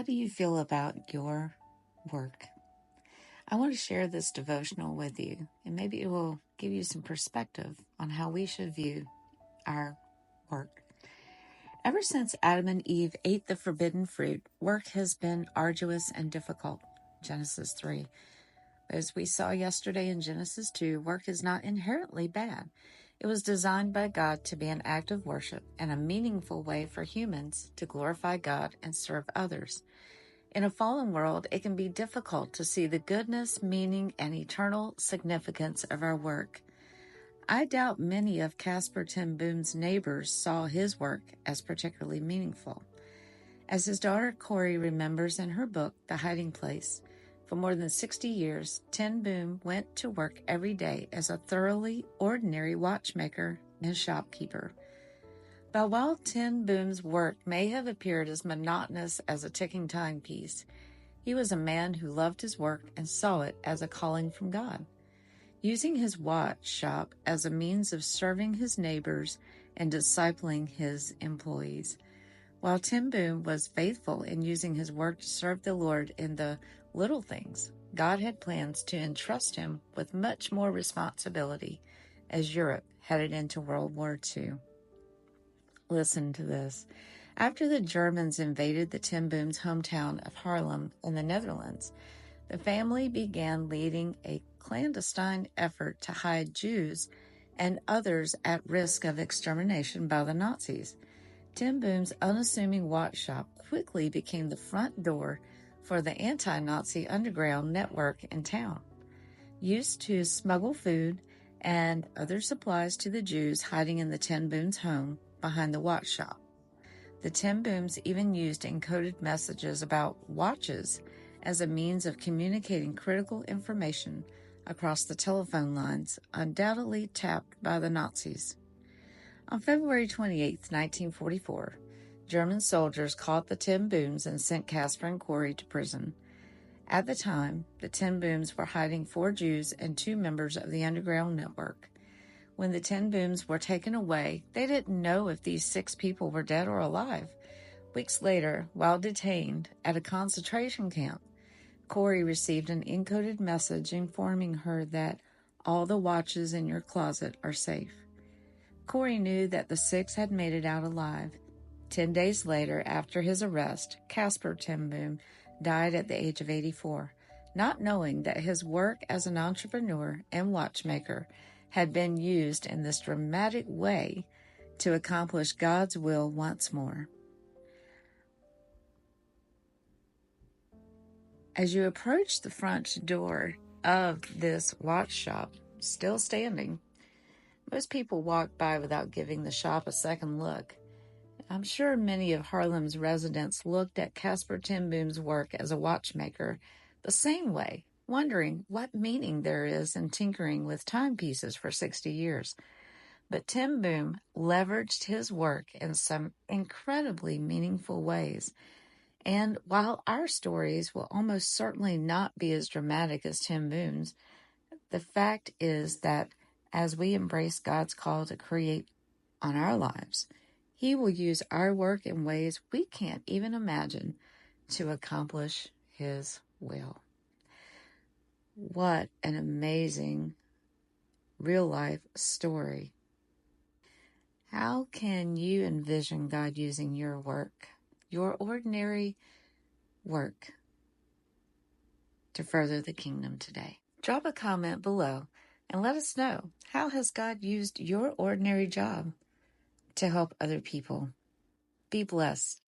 How do you feel about your work? I want to share this devotional with you, and maybe it will give you some perspective on how we should view our work. Ever since Adam and Eve ate the forbidden fruit, work has been arduous and difficult. Genesis 3. As we saw yesterday in Genesis 2, work is not inherently bad. It was designed by God to be an act of worship and a meaningful way for humans to glorify God and serve others. In a fallen world, it can be difficult to see the goodness, meaning, and eternal significance of our work. I doubt many of Casper Ten Boom's neighbors saw his work as particularly meaningful. As his daughter Corey remembers in her book, The Hiding Place, for more than 60 years, Ten Boom went to work every day as a thoroughly ordinary watchmaker and shopkeeper. But while Ten Boom's work may have appeared as monotonous as a ticking timepiece, he was a man who loved his work and saw it as a calling from God. Using his watch shop as a means of serving his neighbors and discipling his employees. While Ten Boom was faithful in using his work to serve the Lord in the little things, God had plans to entrust him with much more responsibility as Europe headed into World War II. Listen to this. After the Germans invaded the Ten Boom's hometown of Haarlem in the Netherlands, the family began leading a clandestine effort to hide Jews and others at risk of extermination by the Nazis. Ten Boom's unassuming watch shop quickly became the front door for the anti-Nazi underground network in town. Used to smuggle food and other supplies to the Jews hiding in the Ten Boom's home behind the watch shop. The Ten Booms even used encoded messages about watches as a means of communicating critical information across the telephone lines undoubtedly tapped by the Nazis. On February 28, 1944, German soldiers caught the Ten Booms and sent Casper and Corey to prison. At the time, the Ten Booms were hiding 4 Jews and 2 members of the underground network. When the Ten Booms were taken away, they didn't know if these 6 people were dead or alive. Weeks later, while detained at a concentration camp, Corey received an encoded message informing her that all the watches in your closet are safe. Corey knew that the 6 had made it out alive. 10 days later, after his arrest, Casper Ten Boom died at the age of 84, not knowing that his work as an entrepreneur and watchmaker had been used in this dramatic way to accomplish God's will once more. As you approach the front door of this watch shop, still standing, most people walk by without giving the shop a second look. I'm sure many of Haarlem's residents looked at Casper Ten Boom's work as a watchmaker the same way, wondering what meaning there is in tinkering with timepieces for 60 years. But Ten Boom leveraged his work in some incredibly meaningful ways. And while our stories will almost certainly not be as dramatic as Ten Boom's, the fact is that as we embrace God's call to create on our lives, He will use our work in ways we can't even imagine to accomplish His will. What an amazing real-life story. How can you envision God using your work, your ordinary work, to further the kingdom today? Drop a comment below and let us know, how has God used your ordinary job to help other people? Be blessed.